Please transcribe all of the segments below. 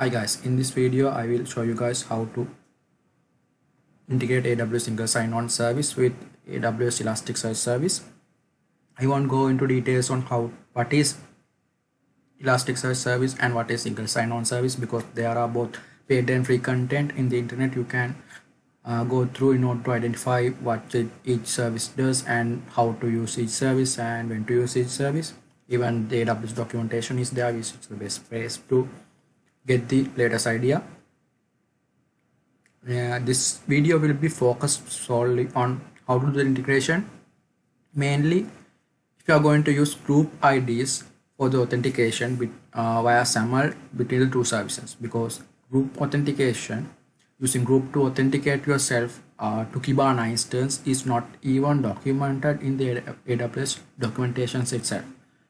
Hi guys, in this video I will show you guys how to integrate AWS single sign-on service with AWS Elasticsearch service. I won't go into details on what is Elasticsearch service and what is single sign-on service because there are both paid and free content in the internet you can go through in order to identify what each service does and how to use each service and when to use each service. Even the AWS documentation is there, which is the best place to get the latest idea. This video will be focused solely on how to do the integration. Mainly, if you are going to use group IDs for the authentication via SAML between the two services, because group authentication using group to authenticate yourself to Kibana instance is not even documented in the AWS documentations itself.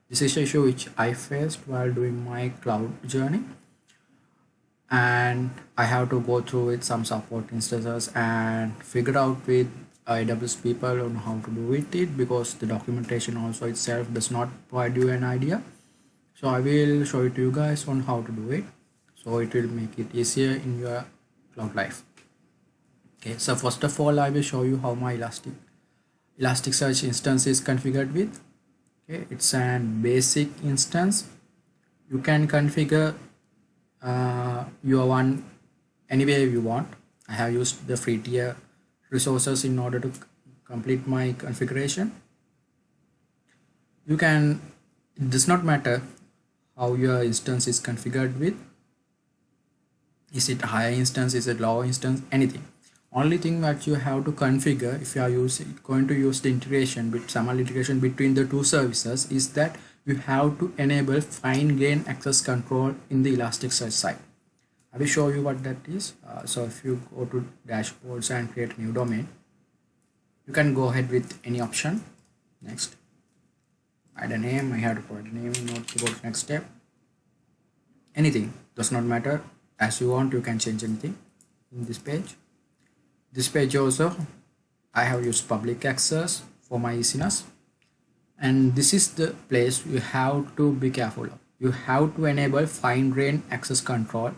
This is an issue which I faced while doing my cloud journey, and I have to go through with some support instances and figure out with AWS people on how to do with it, because the documentation also itself does not provide you an idea. So I will show it to you guys on how to do it, so it will make it easier in your cloud life. Okay, so first of all I will show you how my Elasticsearch instance is configured with. Okay, it's an basic instance. You can configure your one any way you want. I have used the free tier resources in order to complete my configuration. It does not matter how your instance is configured with. Is it higher instance, is it lower instance, anything. Only thing that you have to configure if you are going to use the integration with SAML integration between the two services is that you have to enable fine-grained access control in the Elasticsearch side. I will show you what that is. So if you go to dashboards and create a new domain, you can go ahead with any option. Next, add a name. I have to provide a name in order to go to next step. Anything, does not matter. As you want, you can change anything in this page. This page also, I have used public access for my easiness. And this is the place you have to be careful of. You have to enable fine-grained access control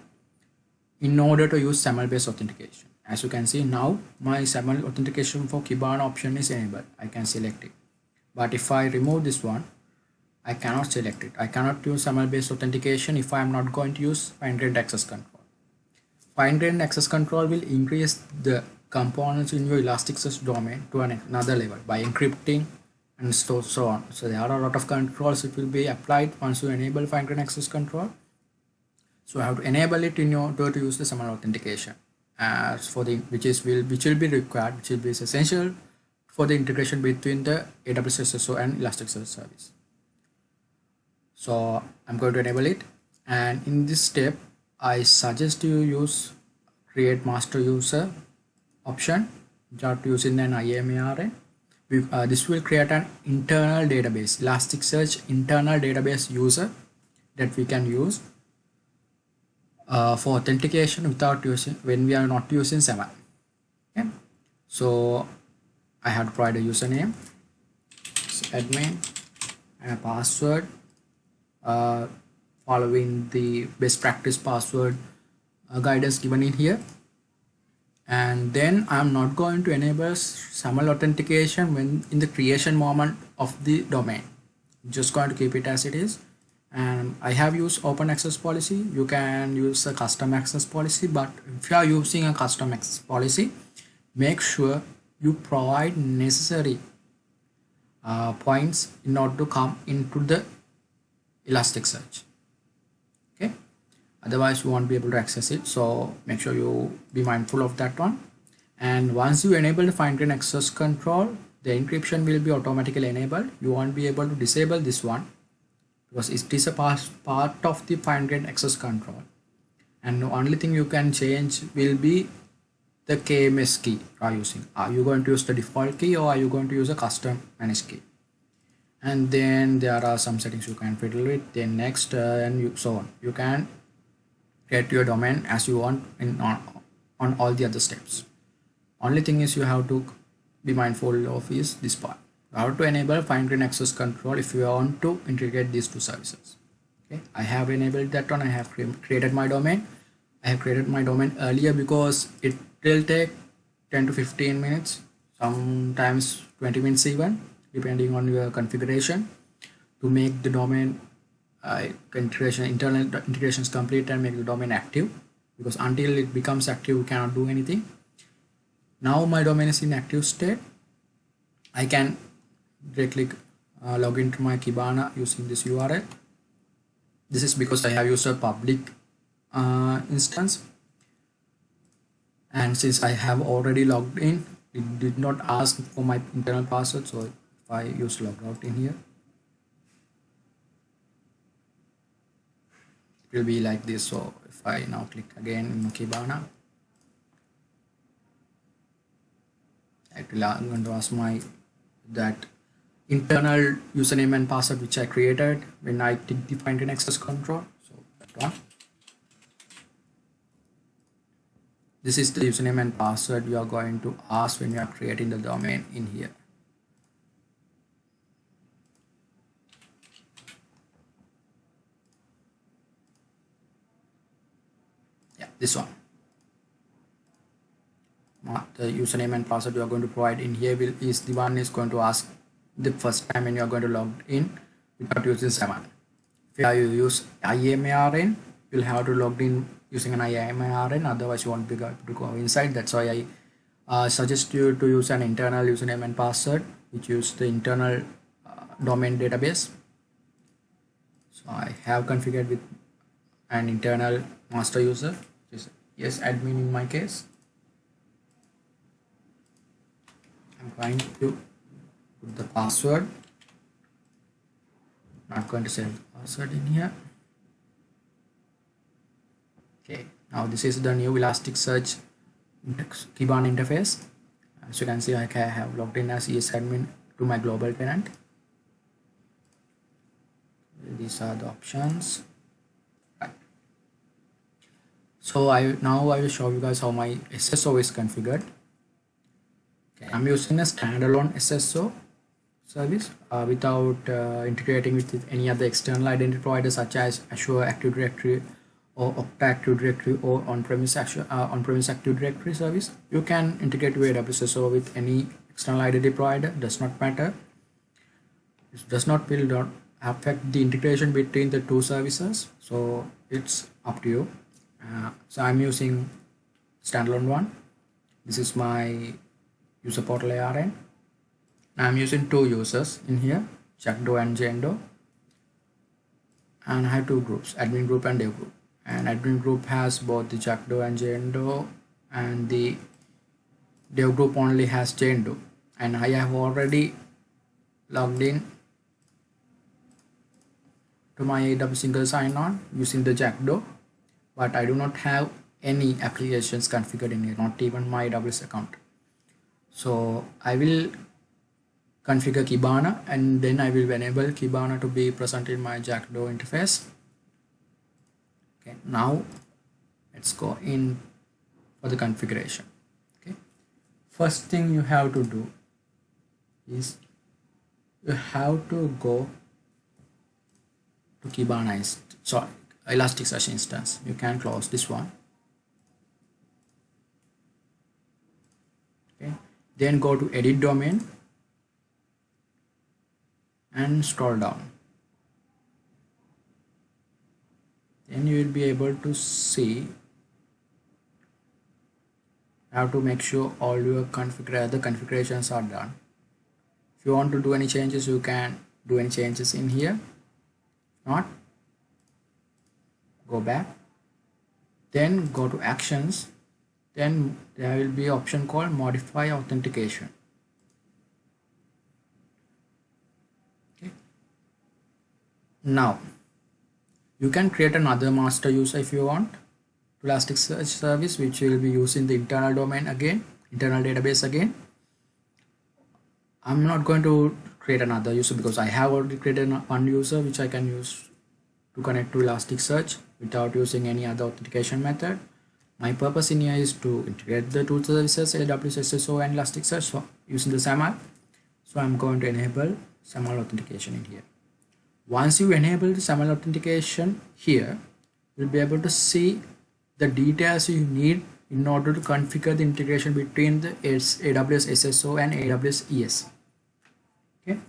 in order to use SAML-based authentication. As you can see now, my SAML authentication for Kibana option is enabled. I can select it. But if I remove this one, I cannot select it. I cannot use SAML-based authentication if I am not going to use fine-grained access control. Fine-grained access control will increase the components in your Elasticsearch domain to another level by encrypting and so on. So there are a lot of controls it will be applied once you enable fine-grained access control. So I have to enable it in order to use the SAML authentication as for the which will be required, which will be essential for the integration between the AWS SSO and Elasticsearch service. So I'm going to enable it, and in this step I suggest you use create master user option without using an IAMARN. This will create an internal database, Elasticsearch internal database user that we can use for authentication without using when we are not using SAML. Okay, so I have to provide a username, admin, and a password following the best practice password guidance given in here. And then I'm not going to enable SAML authentication when in the creation moment of the domain. I'm just going to keep it as it is. And I have used open access policy. You can use a custom access policy, but if you are using a custom access policy, make sure you provide necessary points in order to come into the Elasticsearch. Okay, otherwise you won't be able to access it, so make sure you be mindful of that one. And once you enable the fine-grained access control, the encryption will be automatically enabled. You won't be able to disable this one because it is a part of the fine-grained access control, and the only thing you can change will be the KMS key you are using. Are you going to use the default key or are you going to use a custom managed key? And then there are some settings you can fiddle with. Then next and so on. You can create your domain as you want on all the other steps. Only thing is you have to be mindful of is this part. You have to enable fine-grained access control if you want to integrate these two services. Okay, I have enabled that one. I have created my domain. I have created my domain earlier because it will take 10 to 15 minutes, sometimes 20 minutes even, depending on your configuration, to make the domain internal integrations complete and make the domain active, because until it becomes active we cannot do anything. Now my domain is in active state. I can directly log into my Kibana using this URL. This is because I have used a public instance, and since I have already logged in, it did not ask for my internal password. So if I use logout in here, it will be like this. So if I now click again in Kibana, it will going to ask my that internal username and password which I created when I defined an access control. So that one. This is the username and password you are going to ask when you are creating the domain in here. Yeah, this one. The username and password you are going to provide in here is the one is going to ask the first time when you are going to log in without using SAML. If you use IAMARN, you'll have to log in using an IAMARN, otherwise you won't be able to go inside. That's why I suggest you to use an internal username and password which use the internal domain database. So I have configured with an internal master user, which is yes admin in my case. I'm going to put the password. Not going to set the password in here. Okay, now this is the new Elasticsearch Kibana interface. As you can see, I have logged in as ESAdmin to my global tenant. These are the options. Right. So now I will show you guys how my SSO is configured. Okay, I'm using a standalone SSO service without integrating with any other external identity provider such as Azure Active Directory or Okta Active Directory or on-premise Active Directory service. You can integrate with AWS SSO with any external identity provider, does not matter. It does not affect the integration between the two services, so it's up to you. So I'm using standalone one. This is my user portal ARN. I'm using two users in here, Jackdo and Jendo, and I have two groups, admin group and dev group. And admin group has both the Jackdo and Jendo, and the dev group only has Jendo. And I have already logged in to my AWS single sign-on using the Jackdo, but I do not have any applications configured in here, not even my AWS account. So I will configure Kibana, and then I will enable Kibana to be present in my Jackdo interface. Okay, now let's go in for the configuration. Okay, first thing you have to do is you have to go to Kibana Elasticsearch instance. You can close this one. Okay, then go to edit domain and scroll down. Then you will be able to see how to make sure all your other configurations are done. If you want to do any changes, you can do any changes in here. If not, go back, then go to actions, then there will be an option called modify authentication. Okay, now you can create another master user if you want to Elasticsearch service, which will be using the internal domain again, internal database again. I'm not going to create another user because I have already created one user which I can use to connect to Elasticsearch without using any other authentication method. My purpose in here is to integrate the two services, AWS SSO and Elasticsearch, using the SAML. So I'm going to enable SAML authentication in here. Once you enable the SAML authentication here, you'll be able to see the details you need in order to configure the integration between the AWS SSO and AWS ES. Okay,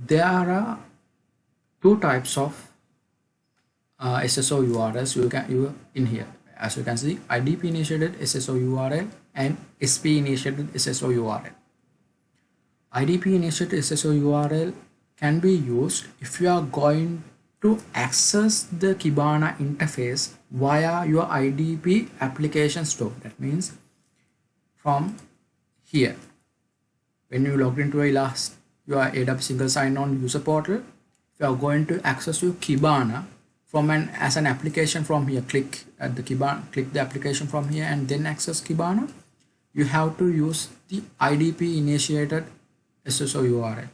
there are two types of SSO URLs you in here. As you can see, IDP initiated SSO URL and SP initiated SSO URL. IDP initiated SSO URL can be used if you are going to access the Kibana interface via your IDP application store. That means from here, when you log into your AWS single sign-on user portal, if you are going to access your Kibana as an application from here, click the application from here and then access Kibana, you have to use the IDP initiated SSO URL.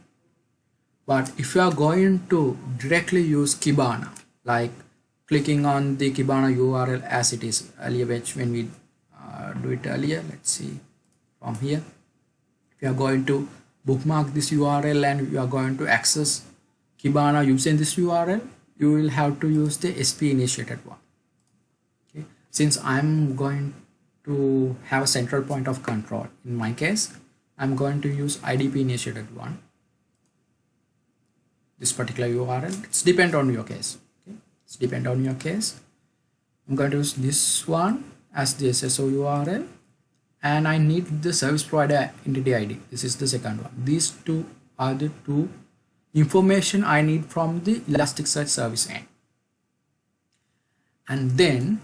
But if you are going to directly use Kibana, like clicking on the Kibana URL as it is earlier, when we do it earlier, let's see from here. If you are going to bookmark this URL and you are going to access Kibana using this URL, you will have to use the SP initiated one. Okay. Since I'm going to have a central point of control, in my case, I'm going to use IDP initiated one. This particular URL, it's depend on your case. Okay, it's depend on your case. I'm going to use this one as the SSO URL, and I need the service provider entity ID. This is the second one. These two are the two information I need from the Elasticsearch service end. And then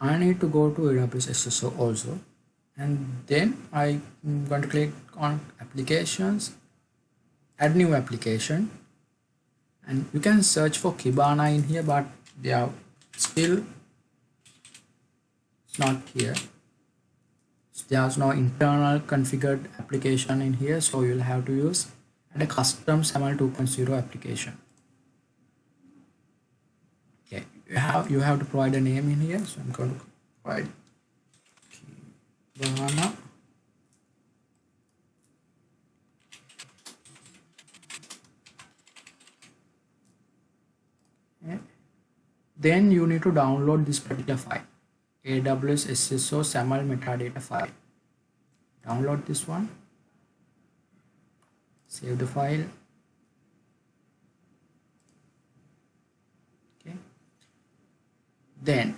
I need to go to AWS SSO also, and then I'm going to click on applications, add new application, and you can search for Kibana in here, but they are still not here. There's no internal configured application in here, so you'll have to use a custom SAML 2.0 application. Okay, you have to provide a name in here, so I'm going to provide Kibana. Okay. Then you need to download this particular file, AWS SSO SAML metadata file. Download this one, save the file. Okay, then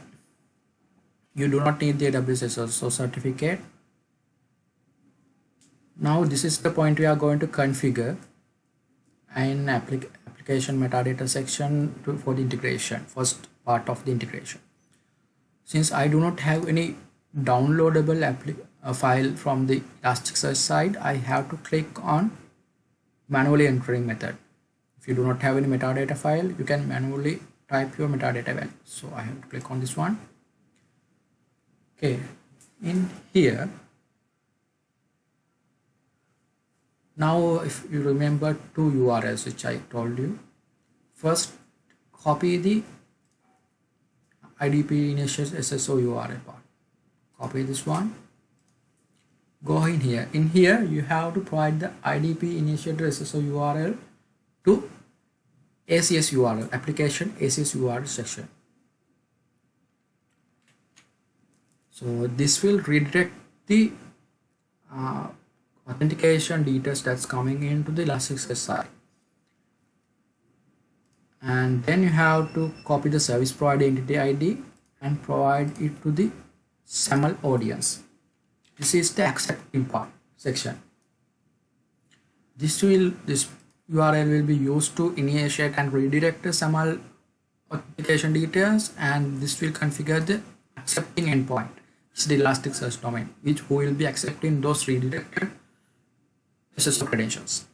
you do not need the AWS SSO certificate. Now this is the point we are going to configure an application metadata section for the integration, first part of the integration. Since I do not have any downloadable file from the Elasticsearch side, I have to click on manually entering method. If you do not have any metadata file, you can manually type your metadata value. So I have to click on this one. Okay, in here, now if you remember two URLs which I told you, first copy the IDP initiated SSO URL part. Copy this one. Go in here. In here, you have to provide the IDP initiated SSO URL to ACS URL, application ACS URL section. So this will redirect the authentication details that's coming into the Elasticsearch side. And then you have to copy the service provider entity ID and provide it to the SAML audience. This is the accepting part section. This URL will be used to initiate and redirect the SAML authentication details, and this will configure the accepting endpoint. It's the Elasticsearch domain, who will be accepting those redirected SSO credentials.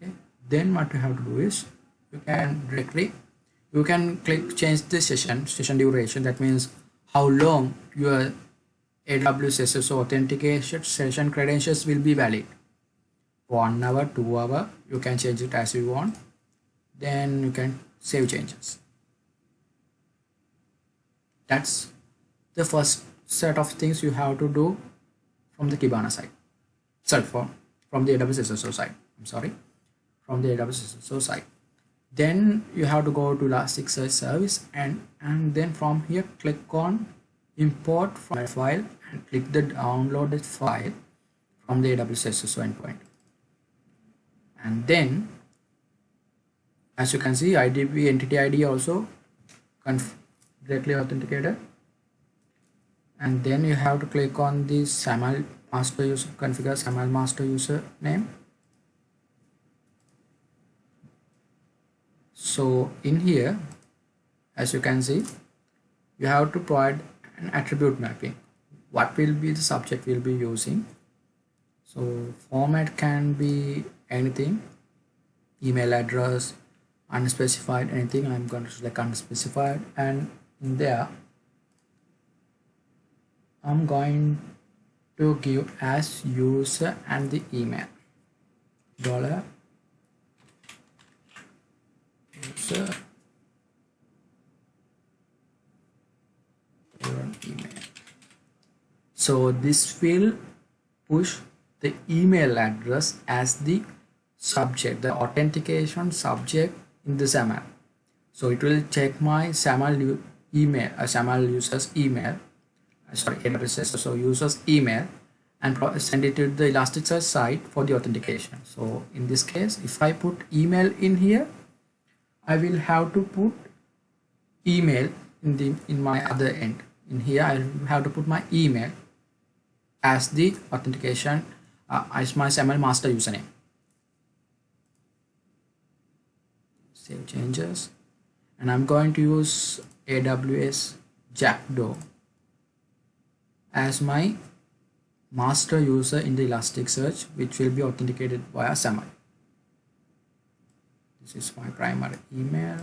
Okay. Then what you have to do is you can click change the session duration. That means how long your AWS SSO authentication session credentials will be valid. 1 hour, 2 hour, you can change it as you want. Then you can save changes. That's the first set of things you have to do from the Kibana side. From the AWS SSO side. I'm sorry, from the AWS SSO side. Then you have to go to Elasticsearch service and then from here click on import from a file and click the downloaded file from the AWS SSO endpoint. And then, as you can see, IDP entity ID also directly authenticated. And then you have to click on the SAML master user, configure SAML master user name. So in here, as you can see, you have to provide an attribute mapping. What will be the subject we'll be using? So format can be anything, email address, unspecified, anything. I'm going to select unspecified, and in there I'm going to give as user and the email dollar user email. So this will push the email address as the subject, the authentication subject in the SAML. So it will check my SAML email, SAML user's email, AWS SSO user's email, and send it to the Elasticsearch site for the authentication. So in this case, if I put email in here, I will have to put email in my other end. In here, I will have to put my email as the authentication, as my SAML master username. Save changes, and I'm going to use AWS Jackdaw as my master user in the Elasticsearch, which will be authenticated via SAML. This is my primary email.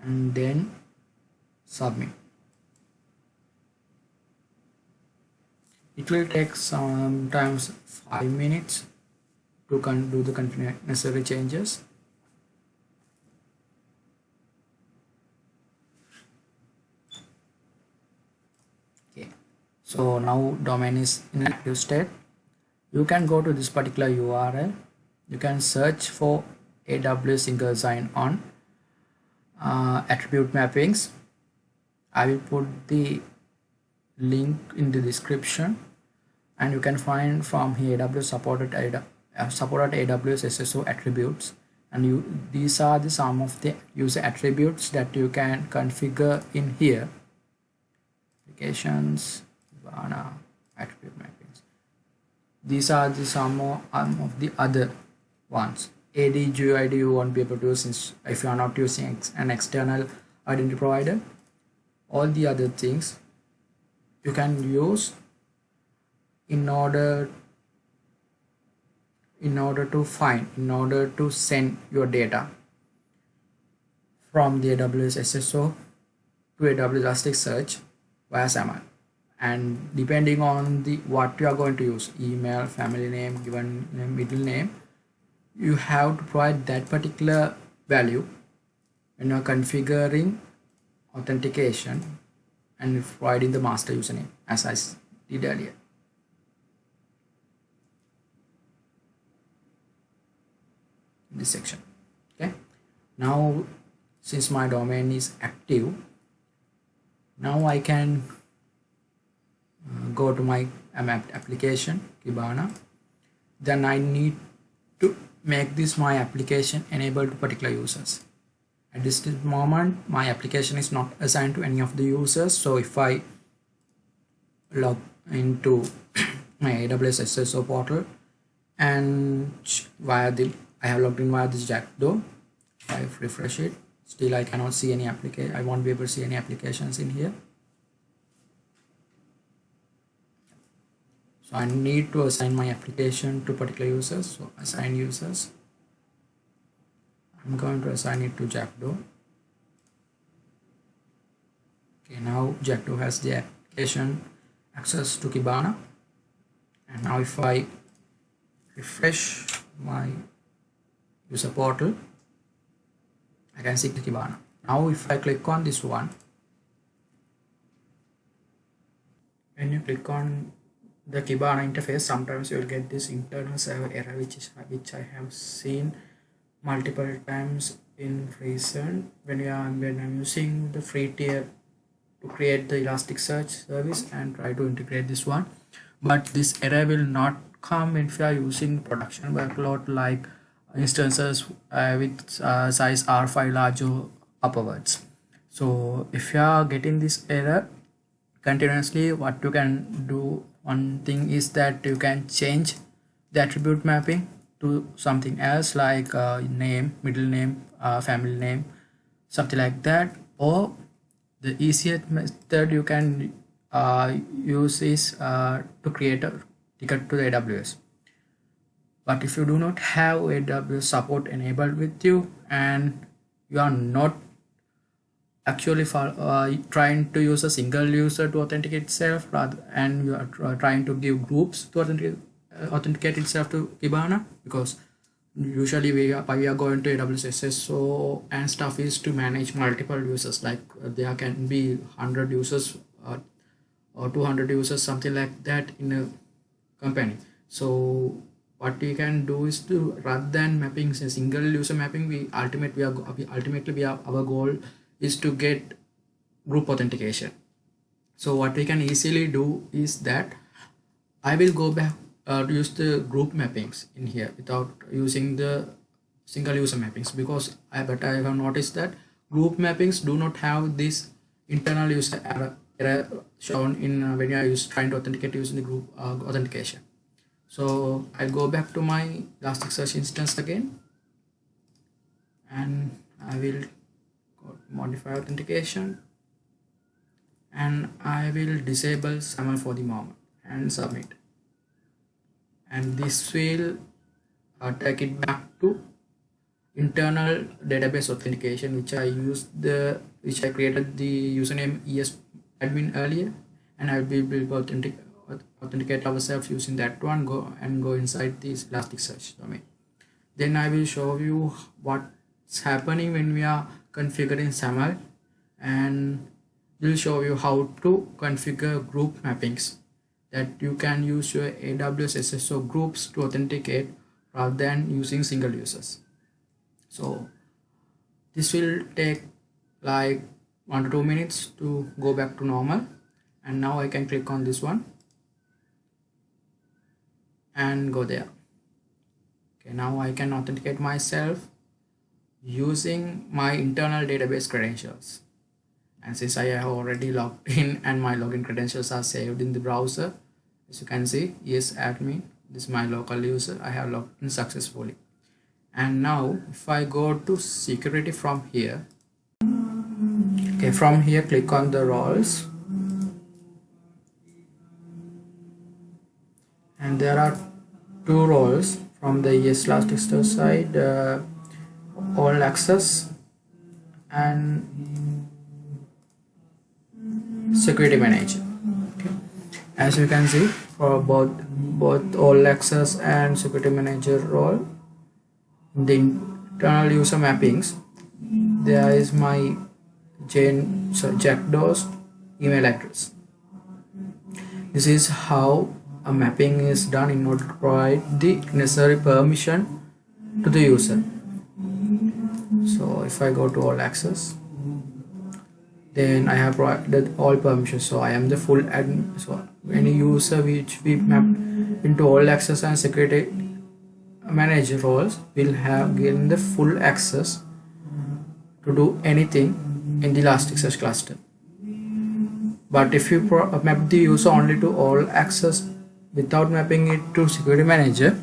And then submit. It will take sometimes 5 minutes to do the necessary changes. Okay, so now domain is in active state. You can go to this particular URL. You can search for AWS single sign-on attribute mappings. I will put the link in the description, and you can find from here AWS supported AWS SSO attributes, and these are the some of the user attributes that you can configure in here. Applications, Kibana, attribute mappings. These are the some of the other ones. AD you won't be able to use if you are not using an external identity provider. All the other things you can use in order to send your data from the AWS SSO to AWS Elasticsearch via SAML. And depending on what you are going to use, email, family name, given name, middle name, you have to provide that particular value when you are configuring authentication and providing the master username, as I did earlier. In this section. Okay, now since my domain is active, now I can go to my application Kibana. Then I need to make this my application enabled to particular users. At this moment, my application is not assigned to any of the users. So if I log into my AWS SSO portal and I have logged in via this Jackdaw, if I refresh it, still I cannot see any application. I won't be able to see any applications in here. So I need to assign my application to particular users. So assign users. I'm going to assign it to Jackdaw. Okay, now Jackdaw has the application access to Kibana. And now if I refresh my user portal, I can see Kibana. Now if I click on this one, when you click on the Kibana interface, sometimes you will get this internal server error, which I have seen multiple times in recent when I'm using the free tier to create the Elasticsearch service and try to integrate this one. But this error will not come if you are using production workload like instances with size R5 large or upwards. So if you are getting this error continuously, what you can do, one thing is that you can change the attribute mapping to something else like name, middle name, family name, something like that. Or the easiest method you can use is to create a ticket to the AWS. But if you do not have AWS support enabled with you and you are not actually trying to use a single user to authenticate itself, and you are trying to give groups to authenticate itself to Kibana, because usually we are going to AWS SSO and stuff is to manage multiple users, like there can be 100 users or 200 users, something like that in a company. So what we can do is to, rather than mapping a single user mapping, our goal is to get group authentication. So what we can easily do is that I will go back to use the group mappings in here without using the single user mappings, because I have noticed that group mappings do not have this internal user error shown in when you are trying to authenticate using the group authentication. So I'll go back to my Elasticsearch instance again, and I will modify authentication, and I will disable SAML for the moment and submit, and this will take it back to internal database authentication, which I created the username ES admin earlier, and I will be able to authenticate ourselves using that one. Go inside this Elasticsearch domain. Then I will show you what's happening when we are configuring SAML, and will show you how to configure group mappings, that you can use your AWS SSO groups to authenticate rather than using single users. So this will take like 1 to 2 minutes to go back to normal, and now I can click on this one and go there. Okay, now I can authenticate myself using my internal database credentials, and since I have already logged in and my login credentials are saved in the browser, as you can see, ES admin, this is my local user, I have logged in successfully. And now if I go to security from here, okay, from here click on the roles, and there are 2 roles from the Elasticsearch side, all access and security manager. Okay, as you can see, for both all access and security manager role, the internal user mappings, there is my jackdost email address. This is how a mapping is done in order to provide the necessary permission to the user. So if I go to all access, then I have provided all permissions, so I am the full admin. So any user which we mapped into all access and security manager roles will have given the full access to do anything in the Elasticsearch cluster. But if you map the user only to all access without mapping it to security manager,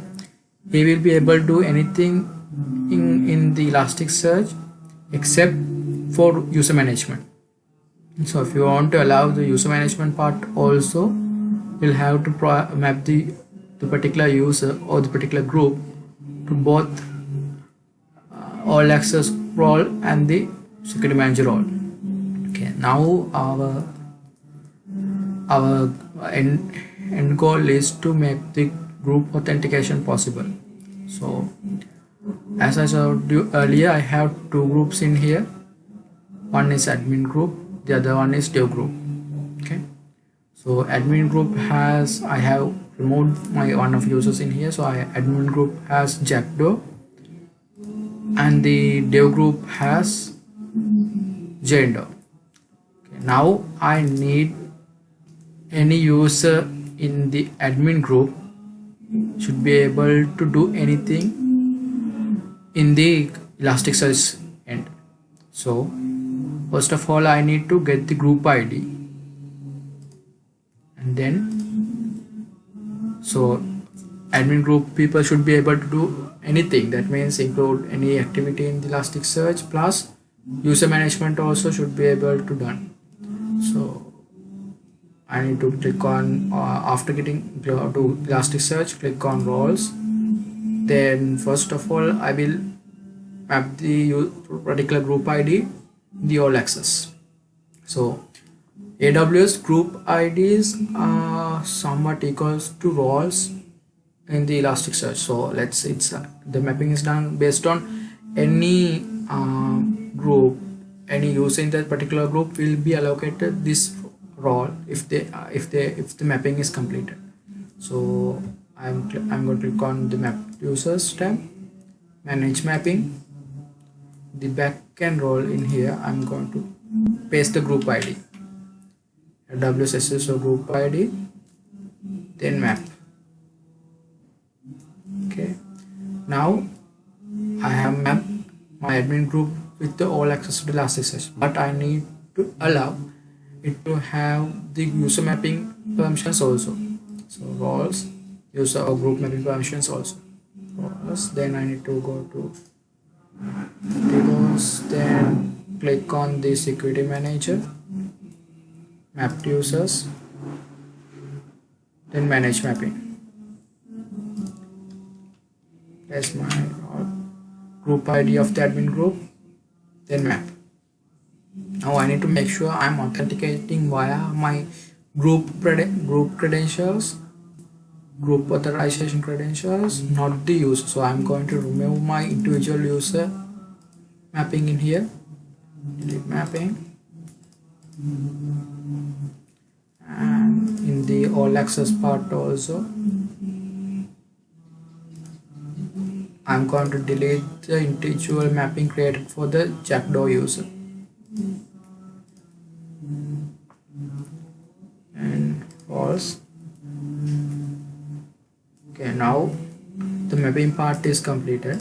he will be able to do anything in the Elasticsearch except for user management. So if you want to allow the user management part also, you'll have to map the particular user or the particular group to both all access role and the security manager role. Okay, now our end goal is to make the group authentication possible. So as I showed you earlier, I have 2 groups in here. One is admin group, the other one is dev group. Okay, So admin group has, I have removed my one of users in here, so admin group has Jackdo, and the dev group has Jendo. Okay, now I need any user in the admin group should be able to do anything in the Elasticsearch end. So first of all, I need to get the group ID, and then so admin group people should be able to do anything. That means include any activity in the Elasticsearch, plus user management also should be able to done. So I need to click on after getting to Elasticsearch, click on roles. Then first of all, I will map the particular group ID in the all access. So AWS group IDs are somewhat equals to roles in the Elasticsearch. So let's say the mapping is done based on any group, any user in that particular group will be allocated this role if the mapping is completed. So I'm going to click on the map users tab, manage mapping, the backend role in here. I'm going to paste the group ID, AWS SSO group ID, then map. Okay, now I have mapped my admin group with the all access to Elasticsearch, but I need to allow it to have the user mapping permissions also. So roles, user or group mapping permissions also. Roles, then I need to go to tables, then click on the security manager, mapped users, then manage mapping. That's my group ID of the admin group, then map. Now I need to make sure I'm authenticating via my group credentials, group authorization credentials, not the user. So I'm going to remove my individual user mapping in here, delete mapping, and in the all access part also I'm going to delete the individual mapping created for the Jackdo user. And false. Okay, now the mapping part is completed.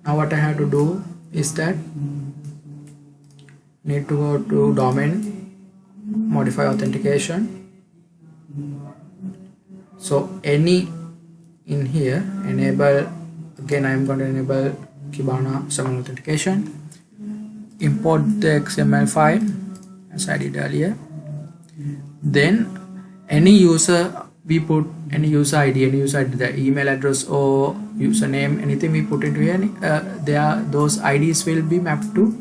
Now what I have to do is that need to go to domain, modify authentication. So any in here enable, again I am going to enable Kibana SAML authentication, import the XML file as I did earlier. Then any user we put, any user ID, the email address or username, anything we put into here, those IDs will be mapped to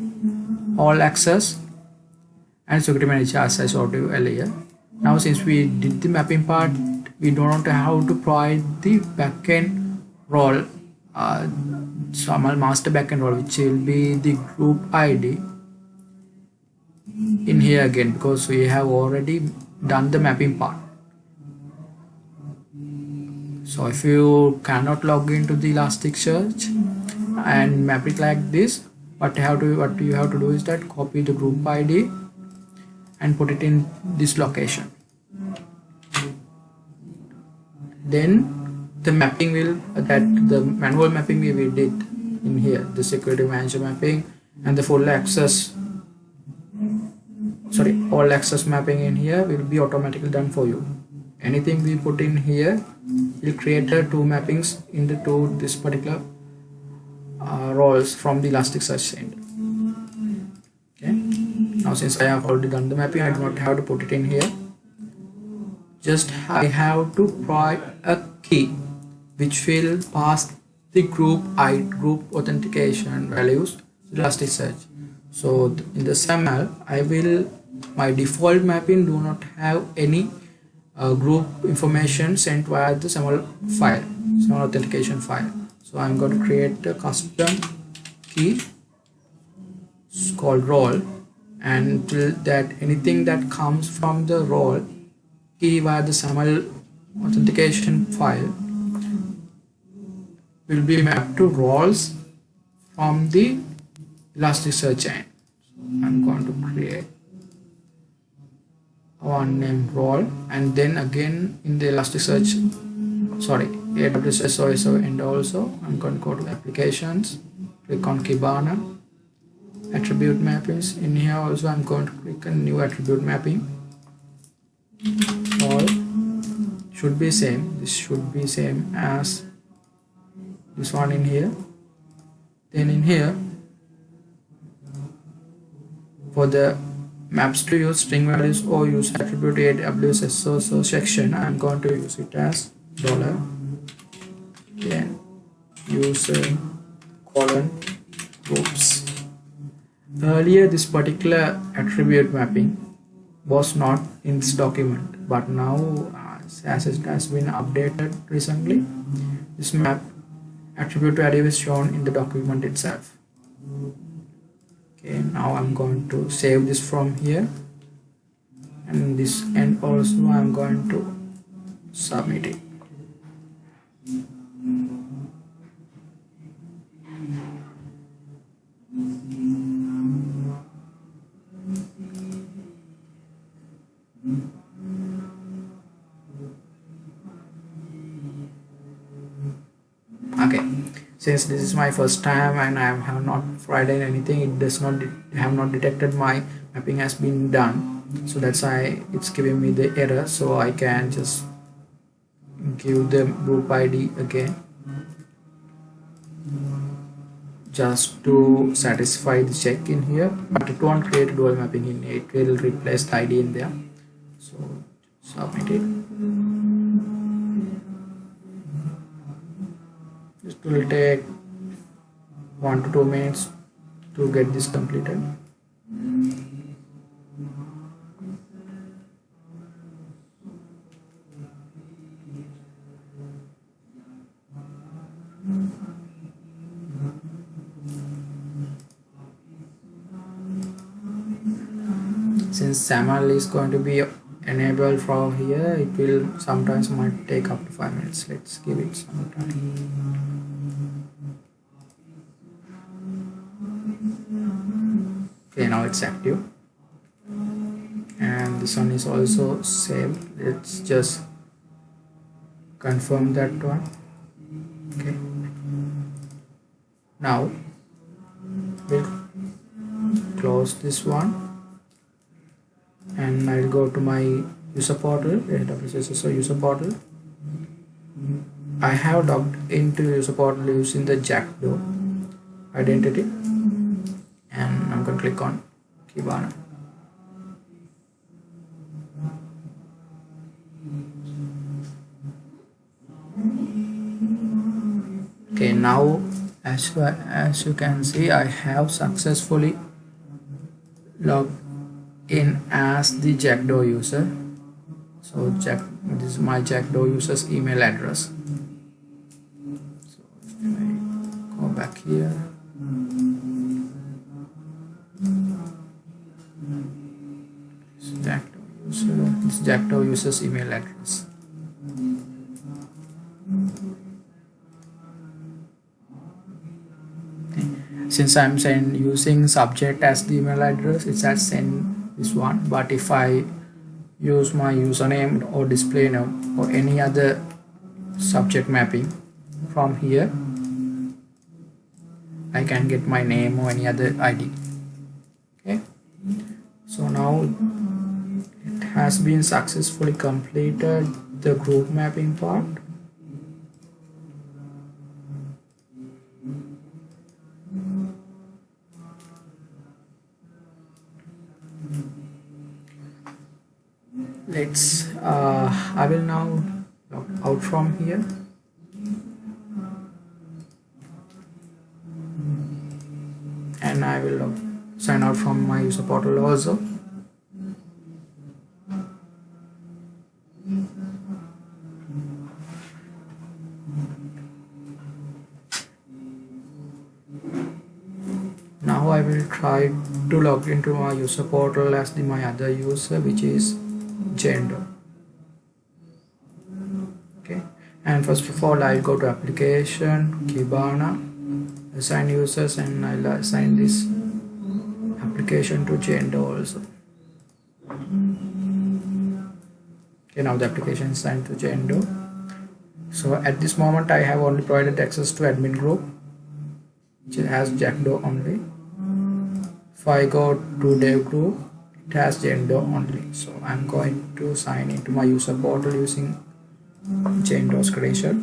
all access and security manager as I showed you earlier. Now since we did the mapping part, we don't know how to provide the backend role, SAML master backend role, which will be the group ID in here again, because we have already done the mapping part. So if you cannot log into the Elasticsearch and map it like this, what you have to do is that copy the group ID and put it in this location. Then the mapping will, the manual mapping we did in here, the security manager mapping and the full access, all access mapping in here will be automatically done for you. Anything we put in here will create two mappings into this particular roles from the Elasticsearch end. Okay, now since I have already done the mapping, I do not have to put it in here. Just I have to provide a key which will pass the group authentication values to Elasticsearch. So in the SAML, my default mapping do not have any group information sent via the SAML file, SAML authentication file. So I'm going to create a custom key called role, and that anything that comes from the role key via the SAML authentication file will be mapped to roles from the Elasticsearch chain. So I'm going to create one named role, and then again in the Elasticsearch, sorry, AWS SSO, and also I'm going to go to applications, click on Kibana, attribute mappings. In here also I'm going to click on new attribute mapping. All should be same. This should be same as this one in here. Then in here, for the maps to use string values or use attribute AWS SSO section, I'm going to use it as dollar, then user colon groups. Earlier this particular attribute mapping was not in this document, but now as it has been updated recently, this map attribute value is shown in the document itself. Okay, now I'm going to save this from here, and this end also I'm going to submit it. Okay, since this is my first time and I have not tried anything, it does not have not detected my mapping has been done, so that's why it's giving me the error. So I can just give the group ID again just to satisfy the check in here, but it won't create dual mapping in here. It will replace the ID in there. So submit it. It will take 1 to 2 minutes to get this completed. Since SAML is going to be enabled from here, it will sometimes might take up to 5 minutes. Let's give it some time. Okay, now it's active, and this one is also saved. Let's just confirm that one. Okay, now we'll close this one, and I'll go to my user portal, AWS SSO user portal. I have logged into user portal using the Jackdaw identity, and I'm going to click on Kibana. Okay, now as you can see, I have successfully logged in as the Jackdaw user. So this is my Jackdaw user's email address. So if I go back here, this Jackdaw user's email address. Since I'm using subject as the email address, it's as send this one. But if I use my username or display name or any other subject mapping from here, I can get my name or any other ID. Okay, so now it has been successfully completed the group mapping part. Let's I will now log out from here, and I will sign out from my user portal also. Now I will try to log into my user portal as my other user, which is Jendo. Okay, and first of all I'll go to application, Kibana, assign users, and I'll assign this application to Jendo also. Okay, now the application is assigned to Jendo. So at this moment I have only provided access to admin group, which has Jendo only. If I go to dev group, it has Jendo only. So I'm going to sign into my user portal using Jendo's credential.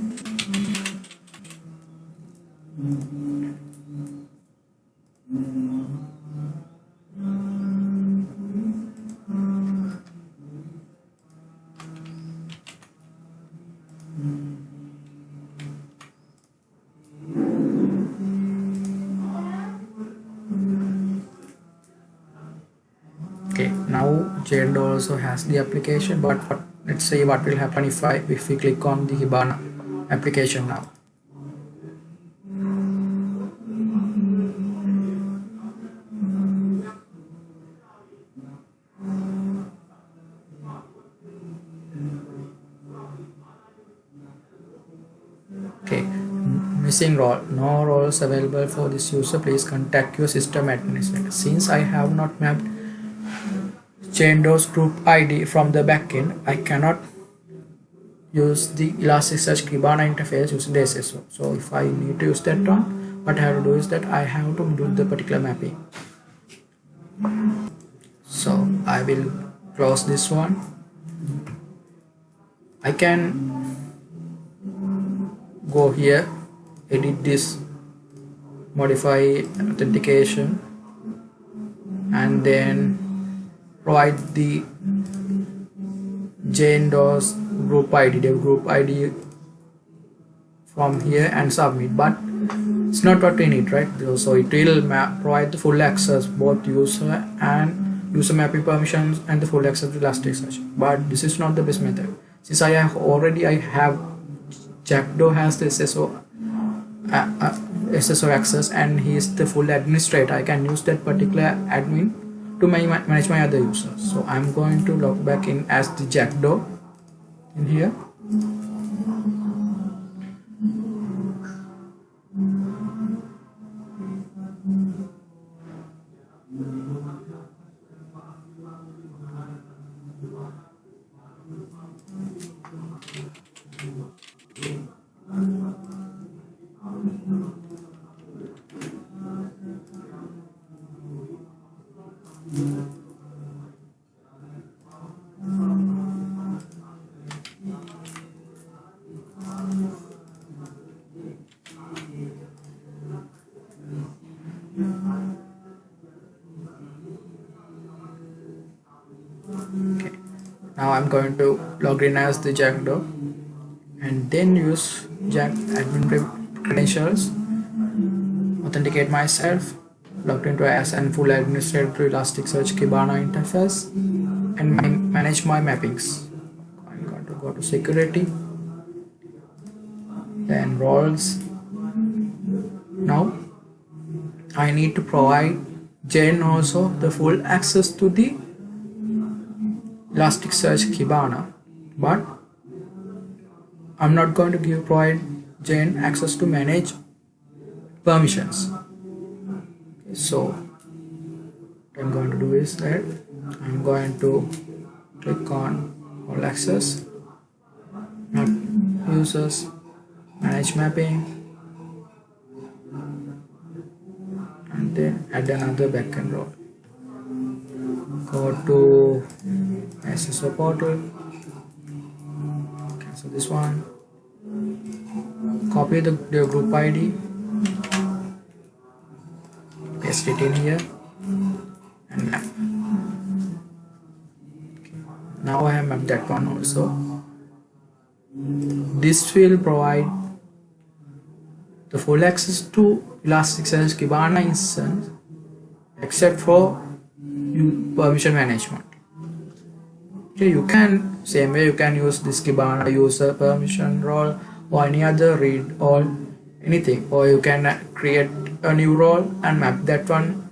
Okay, now Jendo also has the application, but let's see what will happen if we click on the Kibana application now. Okay, missing role, no roles available for this user, please contact your system administrator. Since I have not mapped Jendo's group ID from the backend, I cannot use the Elasticsearch Kibana interface using the SSO. So if I need to use that one, what I have to do is that I have to do the particular mapping. So I will close this one. I can go here, edit this, modify authentication, and then provide the Jendo's group ID, dev group ID from here and submit. But it's not what we need, right? So it will provide the full access, both user and user mapping permissions and the full access to Elasticsearch. But this is not the best method. Since I have Jendo has the SSO access and he is the full administrator, I can use that particular admin to manage my other users. So I'm going to log back in as the Jendo in here. Okay, now I'm going to log in as the Jendo and then use admin credentials, authenticate myself, logged into as and full administrator to Elasticsearch Kibana interface, and manage my mappings. I'm going to go to security, then roles. Now I need to provide Jen also the full access to the Elasticsearch Kibana, but I'm not going to provide Jen access to manage permissions. So what I'm going to do is that I'm going to click on all access, map users, manage mapping, and then add another backend role. Go to SSO portal, cancel this one, copy the group ID, paste it in here, and map. Now I have mapped that one also. This will provide the full access to Elasticsearch Kibana instance except for permission management. Okay, you can same way you can use this Kibana user permission role or any other read all anything, or you can create a new role and map that one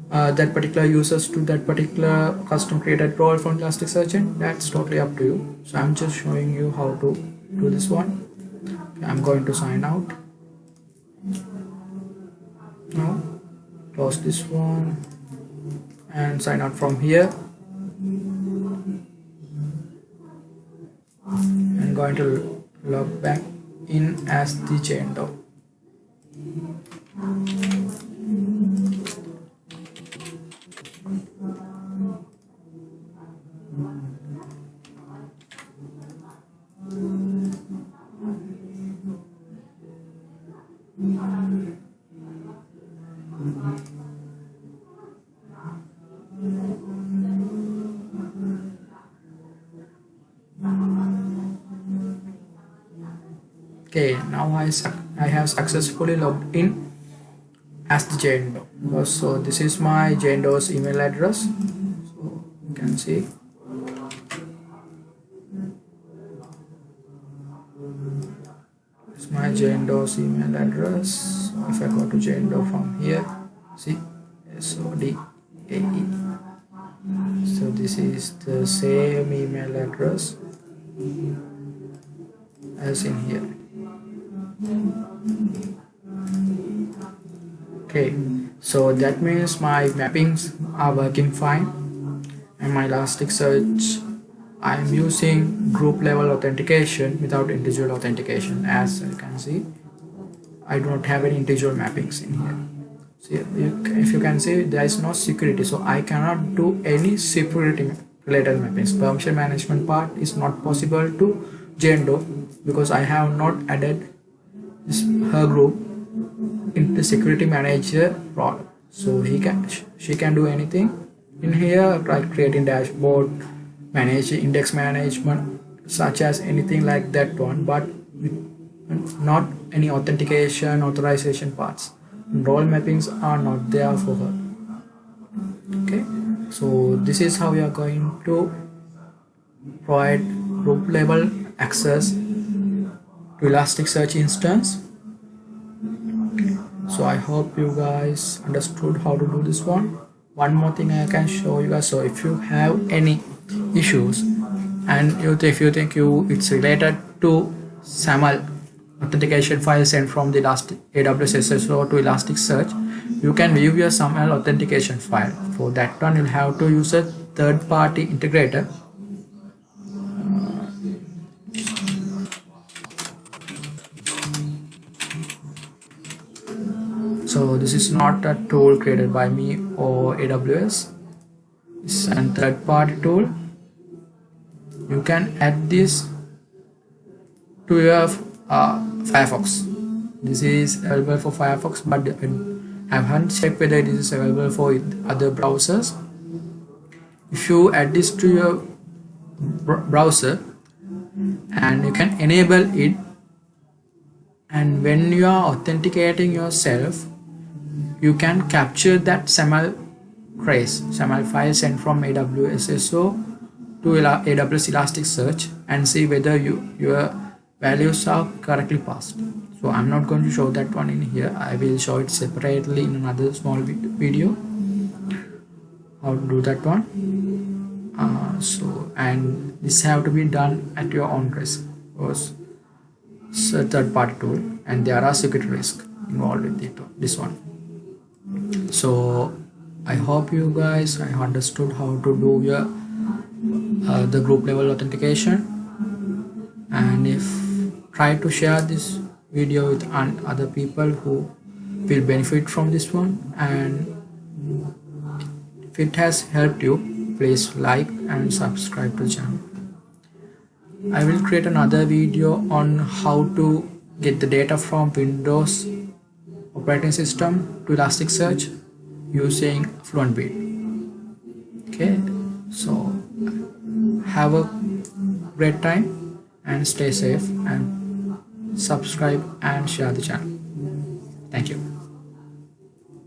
that particular users to that particular custom created role from Elasticsearch, and that's totally up to you. So I'm just showing you how to do this one. I'm going to sign out now, close this one and sign out from here. I'm going to log back in as the Jendo. Okay, now I have successfully logged in as the Jendo. So this is my Jendo's email address. So you can see. It's my Jendo's email address. So if I go to Jendo from here, see, SODAE. So this is the same email address as in here. Okay, so that means my mappings are working fine, and my Elasticsearch, I am using group level authentication without individual authentication. As you can see, I do not have any individual mappings in here. See, if you can see, there is no security, so I cannot do any security related mappings. Permission management part is not possible to Jendo because I have not added her group in the security manager role. So she can do anything in here, like creating dashboard, manage index management, such as anything like that one, but not any authentication authorization parts. Role mappings are not there for her. Okay, so this is how we are going to provide group level access to Elasticsearch instance. So I hope you guys understood how to do this one. One more thing I can show you guys. So if you have any issues and if you think it's related to SAML authentication file sent from the AWS SSO to Elasticsearch, you can view your SAML authentication file. For that one, you'll have to use a third-party integrator. So this is not a tool created by me or AWS. It's a third-party tool. You can add this to your Firefox. This is available for Firefox, but I haven't checked whether it is available for other browsers. If you add this to your browser and you can enable it, and when you are authenticating yourself, you can capture that SAML file sent from AWS SSO to AWS Elasticsearch and see whether your values are correctly passed. So I'm not going to show that one in here. I will show it separately in another small video how to do that one. And this have to be done at your own risk because it's a third-party tool and there are security risks involved with this one. So I hope you guys understood how to do your the group level authentication, and if try to share this video with other people who will benefit from this one, and if it has helped you, please like and subscribe to the channel. I will create another video on how to get the data from Windows operating system to Elasticsearch using FluentBeat. Okay, so have a great time and stay safe, and subscribe and share the channel. Thank you.